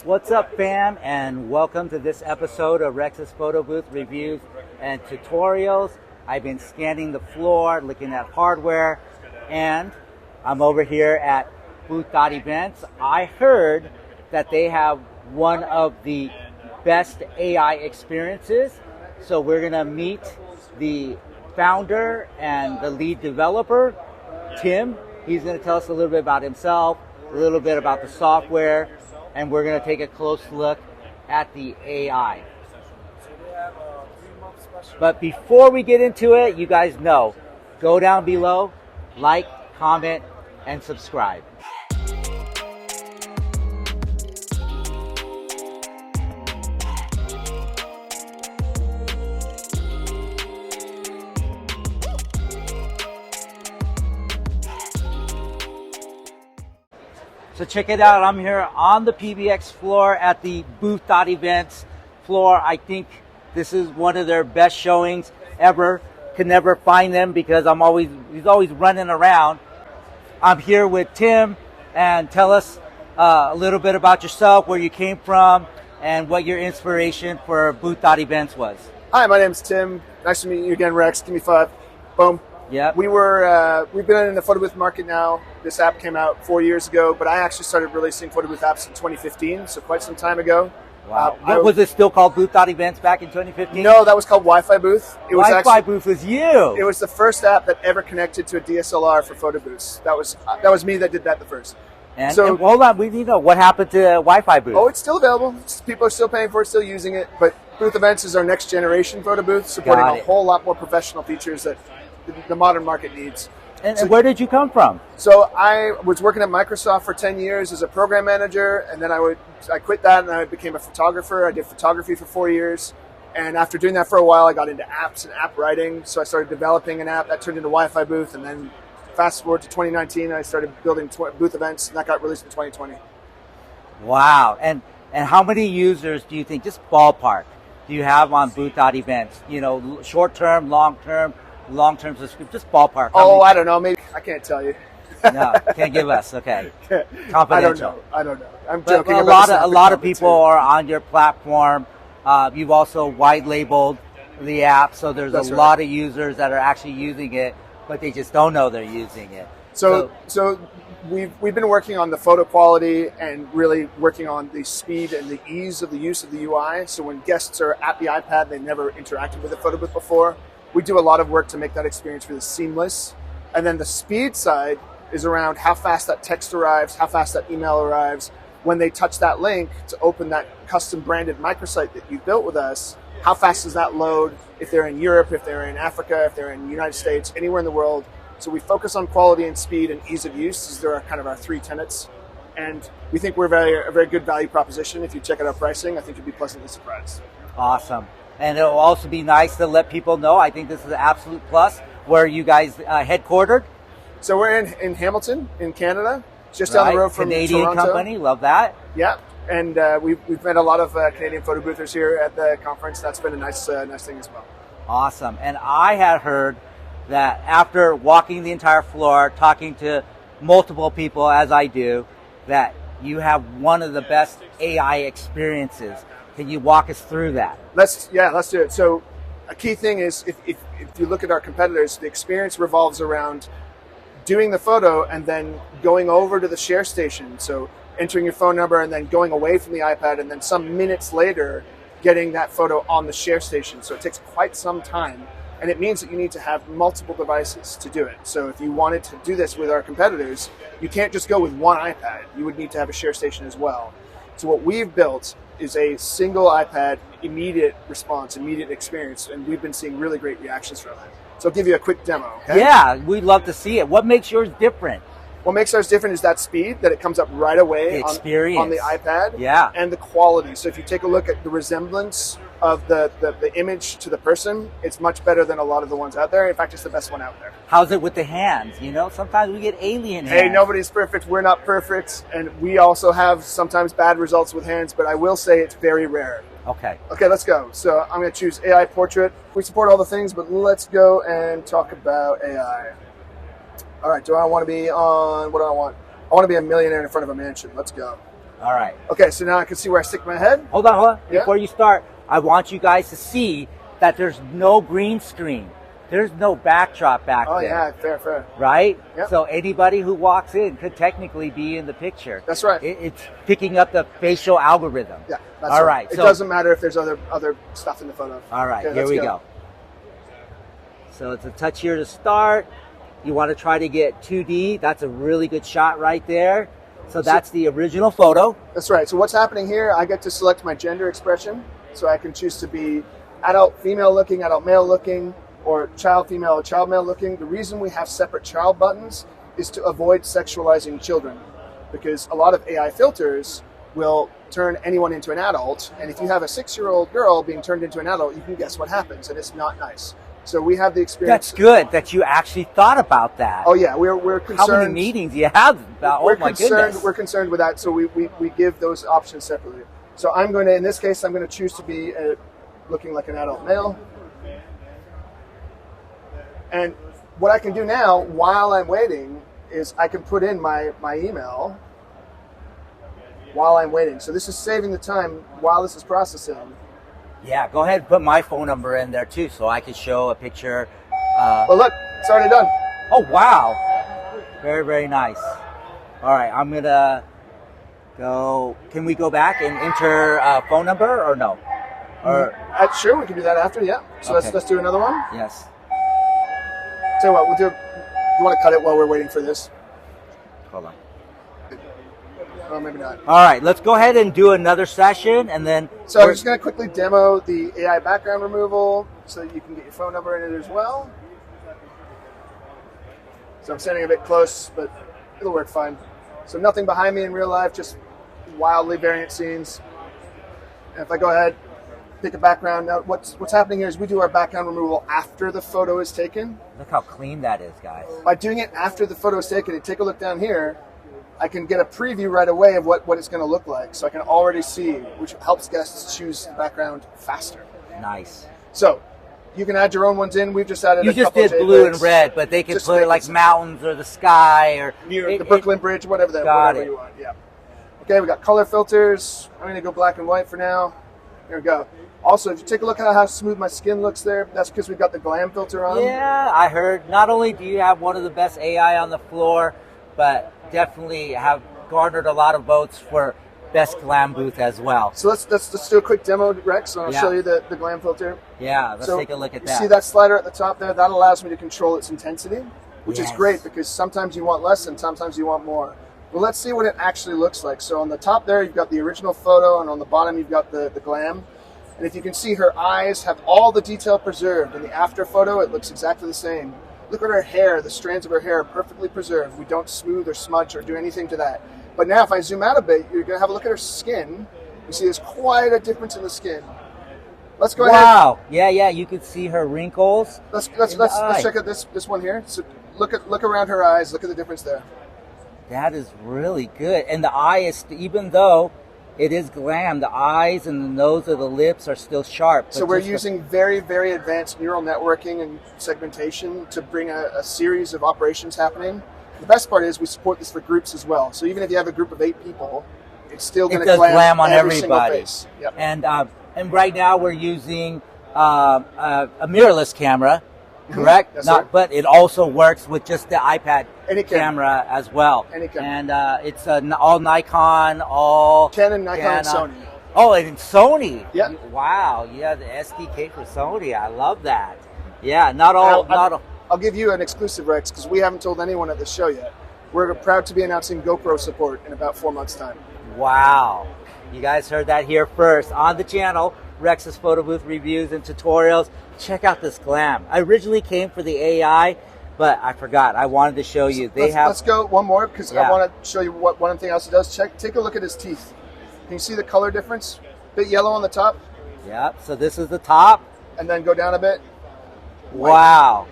What's up, fam, and welcome to this episode of Rex's Photo Booth Reviews and Tutorials. I've been scanning the floor, looking at hardware, and I'm over here at Booth.Events. I heard that they have one of the best AI experiences, so we're going to meet the founder and the lead developer, Tim. He's going to tell us a little bit about himself, a little bit about the software, and we're going to take a close look at the AI. But before we get into it, you guys know, go down below, like, comment, and subscribe. So check it out, I'm here on the PBX floor at the Booth.Events floor. I think this is one of their best showings ever. Can never find them because he's always running around. I'm here with Tim, and tell us a little bit about yourself, where you came from, and what your inspiration for Booth.Events was. Hi, my name's Tim. Nice to meet you again, Rex. Give me 5. Boom. Yep. We've been in the photo booth market now. This app came out 4 years ago, but I actually started releasing photo booth apps in 2015, so quite some time ago. Wow. Was it still called Booth.Events back in 2015? No, that was called Wi-Fi Booth. Wi-Fi Booth was you. It was the first app that ever connected to a DSLR for photo booths. That was me that did that the first. And hold on, we need to know what happened to Wi-Fi Booth. Oh, it's still available. People are still paying for it, still using it. But Booth.Events is our next generation photo booth, supporting a whole lot more professional features that the modern market needs. And where did you come from? So I was working at Microsoft for 10 years as a program manager, and then I quit that and I became a photographer. I did photography for 4 years, and after doing that for a while, I got into apps and app writing. So I started developing an app that turned into Wi-Fi Booth, and then fast forward to 2019, I started building Booth.Events, and that got released in 2020. Wow! And how many users do you think, just ballpark, do you have on Booth.Events? You know, short term, long term subscription, just ballpark. I don't know. Maybe I can't tell you. No, can't give us. Okay, confidential. I don't know. I'm joking. A lot of people are on your platform. You've also white labeled the app, so there's a lot of users that are actually using it, but they just don't know they're using it. So we've been working on the photo quality and really working on the speed and the ease of the use of the UI. So when guests are at the iPad, they never interacted with a photo booth before. We do a lot of work to make that experience really seamless. And then the speed side is around how fast that text arrives, how fast that email arrives. When they touch that link to open that custom branded microsite that you built with us, how fast does that load if they're in Europe, if they're in Africa, if they're in the United States, anywhere in the world. So we focus on quality and speed and ease of use. These are kind of our 3 tenets. And we think we're a very good value proposition. If you check out our pricing, I think you'll be pleasantly surprised. Awesome. And it'll also be nice to let people know, I think this is an absolute plus, where you guys headquartered? So we're in Hamilton, in Canada, just down the road from Canadian Toronto. Company, love that. Yeah, and we've met a lot of Canadian photo boothers here at the conference. That's been a nice thing as well. Awesome. And I had heard that after walking the entire floor, talking to multiple people as I do, that you have one of the best AI experiences. Can you walk us through that? Let's do it. So a key thing is if you look at our competitors, the experience revolves around doing the photo and then going over to the share station. So entering your phone number and then going away from the iPad, and then some minutes later getting that photo on the share station. So it takes quite some time, and it means that you need to have multiple devices to do it. So if you wanted to do this with our competitors, you can't just go with one iPad. You would need to have a share station as well. So what we've built is a single iPad, immediate response, immediate experience, and we've been seeing really great reactions from it. So I'll give you a quick demo, okay? Yeah, we'd love to see it. What makes yours different? What makes ours different is that speed, that it comes up right away on the iPad, yeah, and the quality. So if you take a look at the resemblance of the image to the person, it's much better than a lot of the ones out there. In fact, it's the best one out there. How's it with the hands? You know, sometimes we get alien hands. Hey, nobody's perfect. We're not perfect. And we also have sometimes bad results with hands, but I will say it's very rare. Okay. Okay, let's go. So I'm going to choose AI Portrait. We support all the things, but let's go and talk about AI. All right, do I want to be on, what do I want? I want to be a millionaire in front of a mansion. Let's go. All right. Okay, so now I can see where I stick my head. Hold on, hold on. Yeah. Before you start, I want you guys to see that there's no green screen. There's no backdrop back there. Oh yeah, fair. Right? Yep. So anybody who walks in could technically be in the picture. That's right. It's picking up the facial algorithm. Yeah, that's all right. It doesn't matter if there's other stuff in the photo. All right, Okay, here we go. So it's a touch here to start. You want to try to get 2D. That's a really good shot right there. So that's the original photo. That's right. So what's happening here, I get to select my gender expression. So I can choose to be adult female looking, adult male looking, or child female or child male looking. The reason we have separate child buttons is to avoid sexualizing children, because a lot of AI filters will turn anyone into an adult, and if you have a 6-year-old girl being turned into an adult, you can guess what happens, and it's not nice. So we have the experience. That's good that you actually thought about that. Oh yeah, we're concerned. How many meetings do you have about? Oh my goodness. We're concerned with that, so we give those options separately. So I'm going to, in this case, I'm going to choose to be looking like an adult male. And what I can do now, while I'm waiting, is I can put in my email while I'm waiting. So this is saving the time while this is processing. Yeah, go ahead and put my phone number in there too, so I can show a picture. Well, look, it's already done. Oh, wow. Very, very nice. All right, I'm going to go. Can we go back and enter a phone number or no? Or Sure, we can do that after, yeah. So Okay. let's do another one. yes. Tell you what, we'll do. You want to cut it while we're waiting for this? Hold on. Oh, maybe not. All right, let's go ahead and do another session, and then. So I'm just going to quickly demo the AI background removal so that you can get your phone number in it as well. So I'm standing a bit close, but it'll work fine. So nothing behind me in real life, just wildly variant scenes. And if I go ahead, pick a background. Now what's happening here is we do our background removal after the photo is taken. Look how clean that is, guys. By doing it after the photo is taken, and take a look down here, I can get a preview right away of what it's going to look like. So I can already see, which helps guests choose the background faster. Nice. So you can add your own ones in. We've just added You a just couple did JPEGs. blue and red, but they can Just put make like it- mountains or the sky or The Brooklyn Bridge, whatever Got it. you want. Yeah. Okay, we got color filters. I'm going to go black and white for now. Here we go. Also, if you take a look at how smooth my skin looks there, that's because we've got the Glam filter on. Yeah, I heard. Not only do you have one of the best AI on the floor, but definitely have garnered a lot of votes for best Glam booth as well. So let's do a quick demo, Rex, and I'll Yeah. show you the Glam filter. Yeah, let's So take a look at you that. see that slider at the top there? That allows me to control its intensity, which is Yes. great because sometimes you want less and sometimes you want more. Well, let's see what it actually looks like. So on the top there, you've got the original photo, and on the bottom, you've got the Glam. And if you can see, her eyes have all the detail preserved. In the after photo, it looks exactly the same. Look at her hair. The strands of her hair are perfectly preserved. We don't smooth or smudge or do anything to that. But now if I zoom out a bit, you're going to have a look at her skin. You see there's quite a difference in the skin. Let's go ahead. Wow. Yeah, you can see her wrinkles. Let's in the eye. check out this one here. So look around her eyes. Look at the difference there. That is really good. And the eye is, even though it is Glam, the eyes and the nose of the lips are still sharp. So but we're just the- using very, very advanced neural networking and segmentation to bring a series of operations happening. The best part is we support this for groups as well. So even if you have a group of 8 people, it's still going it to does Glam on every single everybody. face. Yep. And right now we're using a mirrorless camera, correct? Yes, sir. But it also works with just the iPad Any camera as well. Any camera. And it's all Nikon, all Canon, Nikon, and Sony. Oh, and Sony. Yeah. Wow. Yeah, the SDK for Sony. I love that. Yeah. Not all. I'll give you an exclusive, Rex, because we haven't told anyone at the show yet. We're proud to be announcing GoPro support in about 4 months' time. Wow. You guys heard that here first on the channel, Rex's Photo Booth reviews and tutorials. Check out this Glam. I originally came for the AI, but I forgot. I wanted to show you. Let's go one more because Yeah. I want to show you what one thing else it does. Take a look at his teeth. Can you see the color difference? Bit yellow on the top, Yep. So this is the top. and then go down a bit. Wow.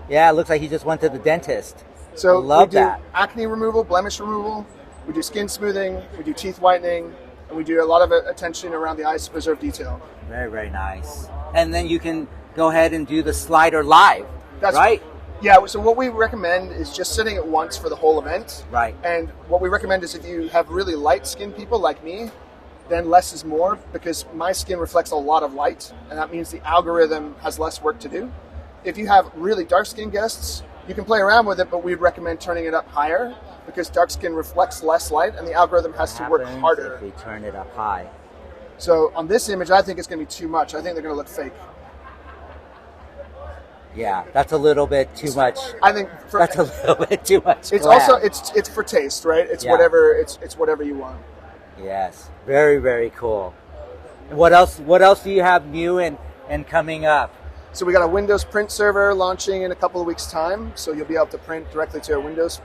Yeah, it looks like he just went to the dentist. So I love we do that. acne removal, blemish removal. We do skin smoothing. We do teeth whitening, and we do a lot of attention around the eyes to preserve detail. Very, very nice. And then you can go ahead and do the slider live, That's right? Yeah, so what we recommend is just setting it once for the whole event. Right. And what we recommend is if you have really light skinned people like me, then less is more, because my skin reflects a lot of light, and that means the algorithm has less work to do. If you have really dark skinned guests, you can play around with it, but we'd recommend turning it up higher, because dark skin reflects less light and the algorithm has to work harder. If we turn it up high. So on this image, I think it's going to be too much. I think they're going to look fake. Yeah, that's a little bit too much. I think that's a little bit too much. It's Glam. also it's for taste, right? It's whatever you want. Yes, very, very cool. And what else do you have new and coming up? So we got a Windows print server launching in a couple of weeks' time. So you'll be able to print directly to a Windows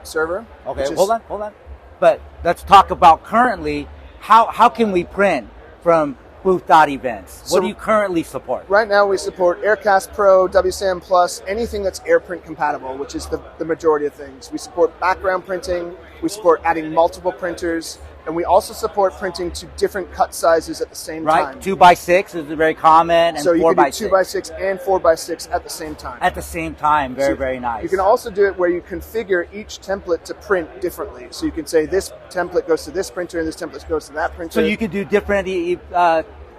server. Okay, hold on. But let's talk about currently, how can we print from Booth.Events? What do you currently support? Right now we support Aircast Pro, WSAM Plus, anything that's AirPrint compatible, which is the majority of things. We support background printing, we support adding multiple printers, and we also support printing to different cut sizes at the same time. 2x6 is very common, and so 4x6. So you can do 2x6 and 4x6 at the same time. At the same time, very nice. You can also do it where you configure each template to print differently. So you can say this template goes to this printer and this template goes to that printer. So you can do different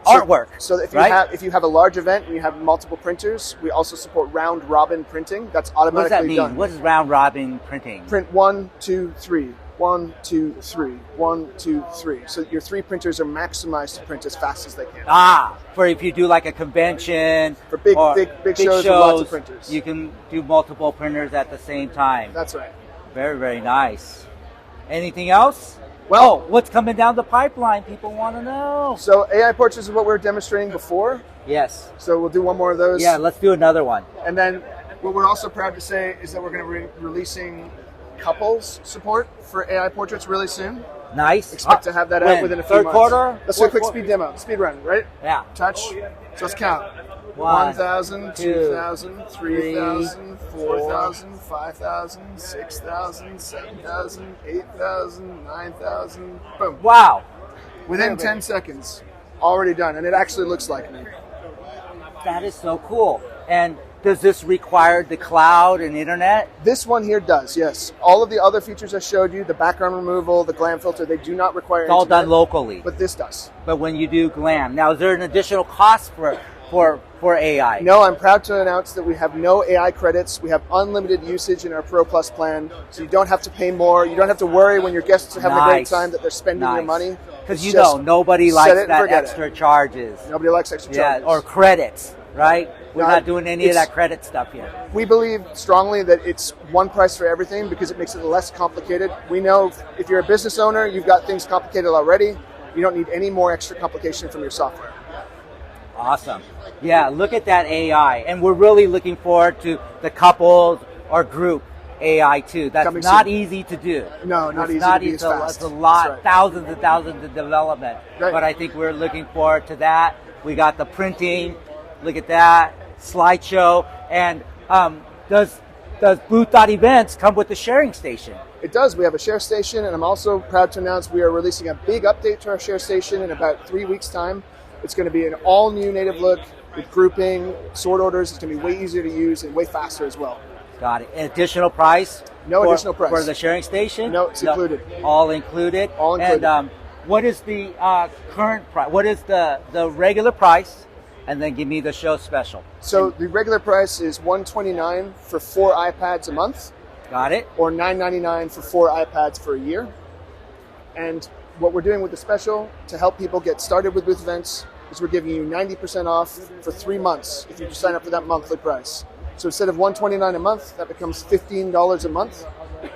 artwork. So if you have a large event and you have multiple printers, we also support round robin printing. That's automatically done. What does that mean? What is round robin printing? Print 1, 2, 3. 1, 2, 3. 1, 2, 3. So your 3 printers are maximized to print as fast as they can. For if you do like a convention for big shows with lots of printers, you can do multiple printers at the same time. That's right. Very nice. Anything else? Well, what's coming down the pipeline? People want to know. So AI portraits is what we were demonstrating before. Yes. So we'll do one more of those. Yeah, let's do another one. And then what we're also proud to say is that we're going to be releasing couples support for AI portraits really soon. Nice. Expect to have that out within a few months. Third quarter? Let's do a quick speed demo. Speed run, right? Yeah. Touch. So let's count. 1,000, 2,000, 3,000, 4,000, 5,000, 6,000, 7,000, 8,000, 9,000. Boom. Wow. Within 10 seconds. Already done. And it actually looks like me. That is so cool. And does this require the cloud and internet? This one here does, yes. All of the other features I showed you, the background removal, the Glam filter, they do not require internet. It's all done locally. But this does. But when you do Glam. Now, is there an additional cost for AI? No, I'm proud to announce that we have no AI credits. We have unlimited usage in our Pro Plus plan, so you don't have to pay more. You don't have to worry when your guests are having a great time that they're spending your money. Because nobody likes that extra charges. Nobody likes extra charges. Yeah, or credits, right? We're not doing any of that credit stuff here. We believe strongly that it's one price for everything because it makes it less complicated. We know if you're a business owner, you've got things complicated already. You don't need any more extra complication from your software. Awesome. Yeah, look at that AI. And we're really looking forward to the couples or group AI too. That's not easy to do. No, not easy. It's a lot, thousands and thousands of development. Right. But I think we're looking forward to that. We got the printing. Look at that. Slideshow. And does Booth.Events come with the sharing station? It does. We have a share station, and I'm also proud to announce we are releasing a big update to our share station in about 3 weeks' time. It's going to be an all-new native look with grouping, sort orders. It's going to be way easier to use and way faster as well. Got it. An additional price? No additional price. For the sharing station? No, it's included. All included? All included. And what is the current price? What is the regular price? And then give me the show special. So the regular price is $129 for 4 iPads a month. Got it. Or $999 for 4 iPads for a year. And what we're doing with the special to help people get started with Booth.Events is we're giving you 90% off for 3 months if you just sign up for that monthly price. So instead of $129 a month, that becomes $15 a month.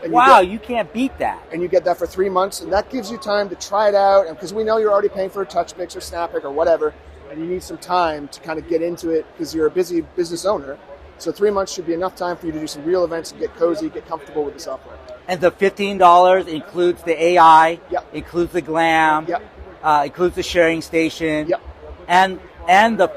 And you can't beat that. And you get that for 3 months, and that gives you time to try it out. And because we know you're already paying for a TouchMix or Snappic or whatever, and you need some time to kind of get into it because you're a busy business owner. So 3 months should be enough time for you to do some real events and get cozy, get comfortable with the software. And the $15 includes the AI, includes the Glam, includes the sharing station, and the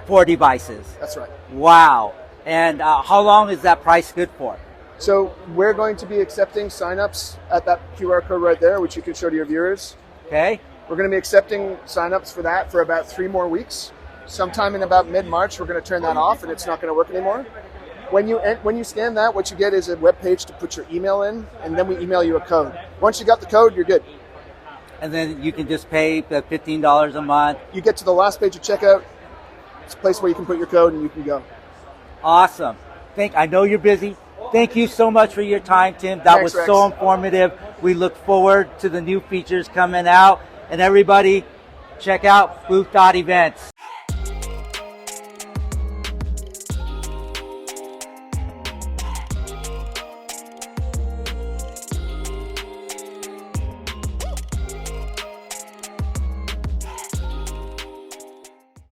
four devices. That's right. Wow. And how long is that price good for? So we're going to be accepting signups at that QR code right there, which you can show to your viewers. Okay. We're going to be accepting signups for that for about 3 more weeks. Sometime in about mid-March, we're going to turn that off and it's not going to work anymore. When you scan that, what you get is a web page to put your email in, and then we email you a code. Once you got the code, you're good. And then you can just pay the $15 a month. You get to the last page of checkout. It's a place where you can put your code and you can go. Awesome. I know you're busy. Thank you so much for your time, Tim. That Thanks, was so informative. We look forward to the new features coming out. And everybody, check out Booth.Events.